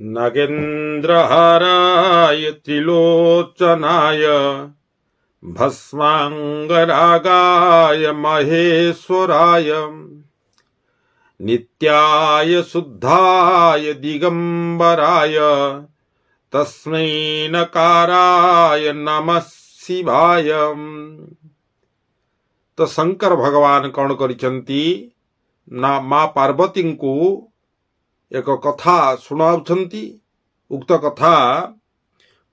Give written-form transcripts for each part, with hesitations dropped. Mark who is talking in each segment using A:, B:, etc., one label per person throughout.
A: नागेन्द्रहाराय त्रिलोचनाय भस्मांगरागाय महेश्वराय नित्याय शुद्धाय दिगंबराय तस्मै नकाराय नमः शिवाय। तो शंकर भगवान कौन करिसंती ना माँ पार्वती को एक कथा शुणाउछंती। उक्त कथा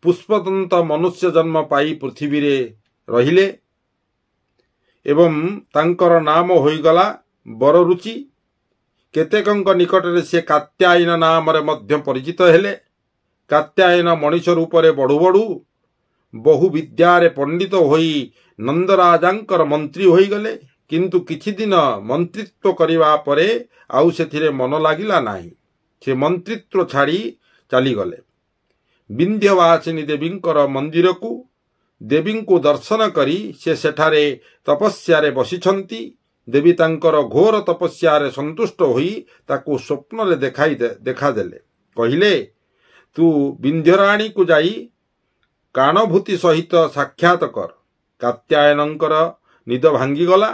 A: पुष्पदंत मनुष्य जन्म पाई पृथ्वी रे रहिले एवं तांकर नाम होइगला बररुचि। केतेकंक निकट रे से कात्यायन नाम रे मध्य परिचित हेले। कात्यायन मनुष्य रूप रे बड़ू बड़ू बहु विद्यारे पंडित होई नंदराजांकर मंत्री होई गले, किंतु किछि दिन मंत्रित्व करिवा परे आउ सेथिरे मन लागिला नाही। से मंत्रित्व छाड़ी चली गले विंध्यवासिनी देवींकर मंदिर को। देवी को दर्शन करी से सेठारे तपस्या बसिछंती। देवी तांकर घोर तपस्या संतुष्ट होई ताकू स्वप्न रे देखादेले। कहिले तू विंध्यराणी को जाई काणभूति सहित साक्षात कर। कात्यायनंकर निद भांगी गला।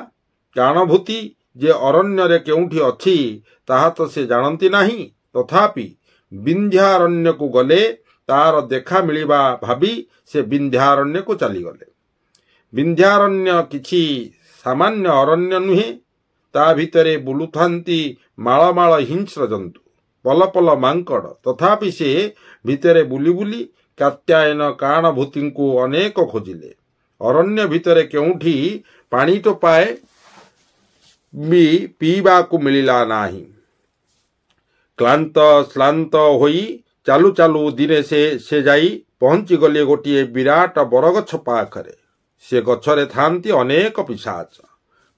A: काणभूति जे अरण्य रे केउठी अछि ताहा तो से जानती नाही, तथापि विंध्यारण्य को गले तार देखा मिलिबा भाबी से विंध्यारण्य को चली गले। विंध्यारण्य किछि सामान्य अरण्य नुहे। ता भितरे बुलुथांती माळमाळ हिंस्र जंतु, पल पल मांकड़। तथापि से भितरे बुली बुली कात्यायन काणभूति को अनेक खोजिले। अरण्य भितरे केउठी पानी टोपाए भी पीबा को मिलिला नाही। क्लांत श्लांत होई चालू चालू दिने से जाई पहुंची गले गोटे विराट बरगछ पाखरे। से गछरे थांती अनेक पिशाच।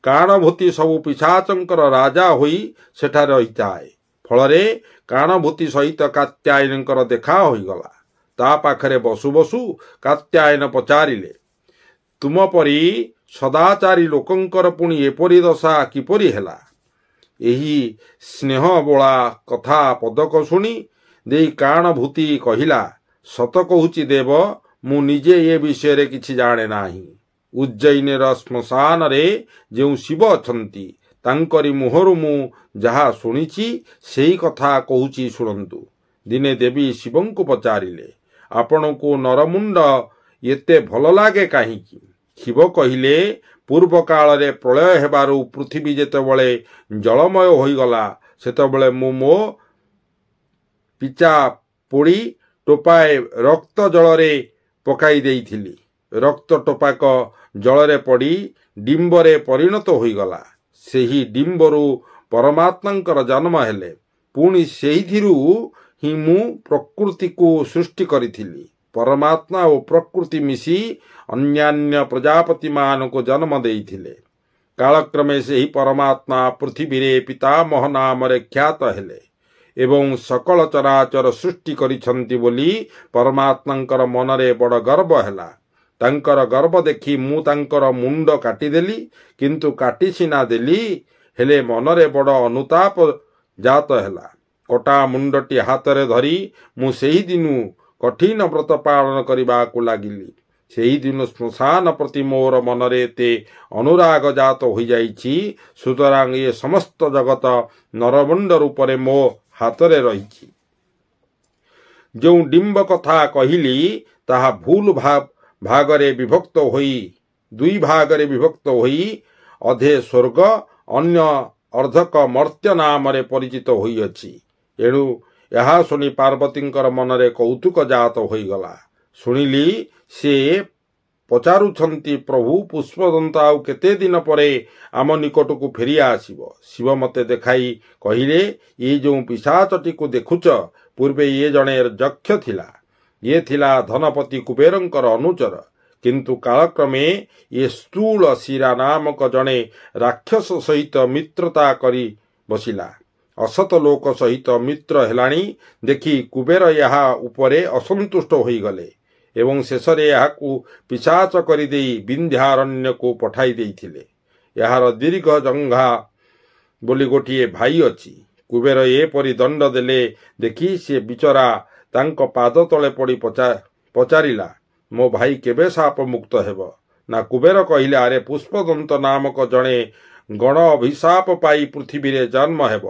A: काणभूति सबु पिशाचंकर राजा होई सेठारे रहिताए। फलरे काणभूति सहित कात्यायनंकर देखा होइगला। ता पाखरे बसु बसु कात्यायन पचारिले, तुम परी सदाचारी लोकंकर पुणी एपरी दशा किपरि हेला? एही स्नेह बोला कथा पदक शुणी देई काणभूति कहिला, सत कहूची देव, मु निजे ए विषय रे किछि जाने नाही। उज्जैनेर श्मशान रे जेउ शिव अछंती तांकरी मुहरु मु जहा शुणिछि सेही कथा कहूची शुणंतु। दिने देवी शिवं को पचारिले, आपण को नरमुंड एते भल लागे काहीकि? शिव कहिले, पूर्व काल रे प्रलय हेबारु पृथ्वी जेतेबळे जलमय होइगला सेतेबळे मु मो पिचा पोड़ी टोपाए रक्त जलरे पकाई देइथिली। रक्त टोपाक जलरे पड़ी डिंबरे परिणत होइगला। सेही डिंबरु परमात्मांकर जन्म हेले। पुणी सेहिथिरु ही मु प्रकृति को सृष्टि करिथिली। परमात्मा और प्रकृति मिसी अन्यान्य प्रजापति मान को जन्म देइथिले। कालक्रमे से ही परमात्मा पृथ्वी रे पितामह नाम रे ख्यात हेले एवं सकल चराचर सृष्टि करिछंती बोली परमात्मांकर मनरे बड़ गर्व हेला। तांकर गर्व देखी मु तांकर मुंड काटिदेली, किंतु काटी सिना देली हेले मनरे बड़ अनुताप जात हेला। कटा मुंडटी हाथरे धरी मु सेही दिनु कठिन व्रत पालन करबा को लागिली। सेही दिन श्मशान प्रति मोर मनरे ते अनुराग जात हो जाइछि। सुतरां ये समस्त जगत नरमुंड रूपरे मो हाथरे रहिछि। जो डिंब कथा कहिली ताहा भूल भागरे विभक्त होई दुई भागरे विभक्त होई अधे स्वर्ग अन्य अर्धक मर्त्य नाम रे परिचित होइअछि। एणु यहा सुनी पार्वतींकर मनरे कौतुक जात होइगला। शुणिली से पचारुछंती, प्रभु पुष्पदंत आउ केते दिन परे आम निकट को फेरी आसीबो? शिव मते देखाई कहिले, ये जो पिशाचटी को देखुच पूर्वे ये जणे यक्ष थिला। ये थिला धनपति कुबेरंकर अनुचर, किंतु कालक्रमे ये स्थूल शिरा नामक जणे राक्षस सहित मित्रता करी बसिला। असत लोक सहित मित्र हेलाणी देखि कुबेर यहाँ उपरे असंतुष्ट होई गले एवं शेषरे याकू पिशाच करि देई विंध्यारण्य को पठाई देइथिले। यार दीर्घ जंघा बोली गोटिए भाई अछि। କୁବେର ଏପରି ଦଣ୍ଡ ଦେଲେ ଦେଖି ସେ ବିଚରା ତାଙ୍କ ପାଦ ତଳେ ପଡ଼ି ପଚାରିଲା, ମୋ ଭାଇ କେବେ ସାପ ମୁକ୍ତ ହେବ? ନା କୁବେର କହିଲେ, ଆରେ ପୁଷ୍ପଦନ୍ତ ନାମକ ଜଣେ ଗଣ ଅଭିଶାପ ପାଇ ପୃଥିବୀରେ ଜନ୍ମ ହେବ।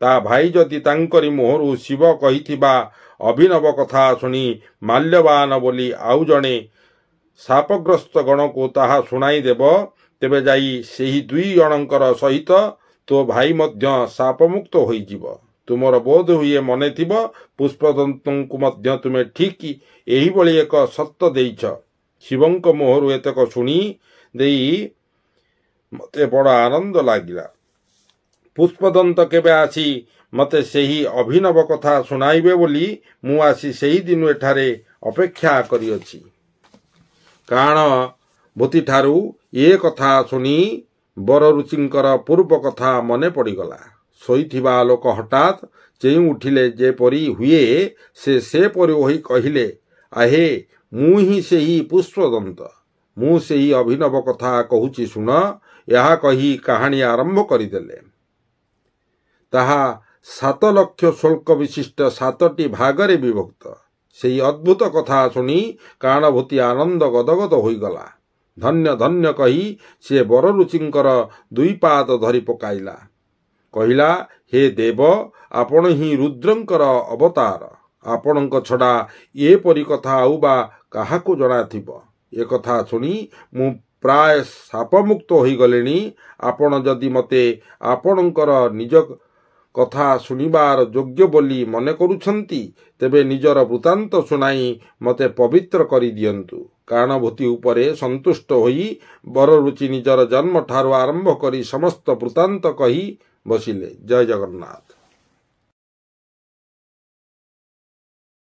A: ତା ଭାଇ ଯଦି ତାଙ୍କରି ମୁହଁରୁ ଶିବ କହିଥିବା ଅଭିନବ କଥା ଶୁଣି ମାଲ୍ୟବାନ ବୋଲି ଆଉ ଜଣେ ଶାପଗ୍ରସ୍ତ ଗଣକୁ ତାହା ଶୁଣାଇ ଦେବ, ତେବେ ଯାଇ ସେହି 2 ଜଣଙ୍କର ସହିତ ତୋ ଭାଇ ମଧ୍ୟ ଶାପମୁକ୍ତ ହୋଇଯିବ। ତୁମର ବୋଧ ହୁଏ ମନେ ଥିବ, ପୁଷ୍ପଦନ୍ତଙ୍କୁ ମଧ୍ୟ ତୁମେ ଠିକ୍ ଏହିଭଳି ଏକ ସତ୍ୟ ଦେଇଛ। ଶିବଙ୍କ ମୁହଁରୁ ଏତକ ଶୁଣି ଦେଇ ମୋତେ ବଡ଼ ଆନନ୍ଦ ଲାଗିଲା। ପୁଷ୍ପଦନ୍ତ କେବେ ଆସି ମୋତେ ସେହି ଅଭିନବ କଥା ଶୁଣାଇବେ ବୋଲି ମୁଁ ଆସି ସେହି ଦିନ ଏଠାରେ ଅପେକ୍ଷା କରିଅଛି। କାଣଭୂତିଠାରୁ ଏ କଥା ଶୁଣି ବରରୁଚିଙ୍କର ପୂର୍ବ କଥା ମନେ ପଡ଼ିଗଲା। ଶୋଇଥିବା ଲୋକ ହଠାତ୍ ଚେଇଁ ଉଠିଲେ ଯେପରି ହୁଏ, ସେପରି ହୋଇ କହିଲେ, ଆହେ, ମୁଁ ହିଁ ସେହି ପୁଷ୍ପଦନ୍ତ। ମୁଁ ସେହି ଅଭିନବ କଥା କହୁଛି ଶୁଣ। ଏହା କହି କାହାଣୀ ଆରମ୍ଭ କରିଦେଲେ। ତାହା 7 ଲକ୍ଷ ଶୁଳ୍କ ବିଶିଷ୍ଟ 7ଟି ଭାଗରେ ବିଭକ୍ତ। ସେହି ଅଦ୍ଭୁତ କଥା ଶୁଣି କାଣଭୂତି ଆନନ୍ଦ ଗଦଗଦ ହୋଇଗଲା। ଧନ୍ୟ ଧନ୍ୟ କହି ସେ ବରରୁଚିଙ୍କର 2 ପାଦ ଧରି ପକାଇଲା। କହିଲା, ହେ ଦେବ, ଆପଣ ହିଁ ରୁଦ୍ରଙ୍କର ଅବତାର। ଆପଣଙ୍କ ଛଡ଼ା ଏପରି କଥା ଆଉ ବା କାହାକୁ ଜଣାଥିବ? ଏକଥା ଶୁଣି ମୁଁ ପ୍ରାୟ ଶାପମୁକ୍ତ ହୋଇଗଲିଣି। ଆପଣ ଯଦି ମୋତେ ଆପଣଙ୍କର ନିଜ କଥା ଶୁଣିବାର ଯୋଗ୍ୟ ବୋଲି ମନେ କରୁଛନ୍ତି, ତେବେ ନିଜର ବୃତ୍ତାନ୍ତ ଶୁଣାଇ ମୋତେ ପବିତ୍ର କରିଦିଅନ୍ତୁ। କାଣଭୂତି ଉପରେ ସନ୍ତୁଷ୍ଟ ହୋଇ ବରରୁଚି ନିଜର ଜନ୍ମଠାରୁ ଆରମ୍ଭ କରି ସମସ୍ତ ବୃତ୍ତାନ୍ତ କହି ବସିଲେ। ଜୟ ଜଗନ୍ନାଥ।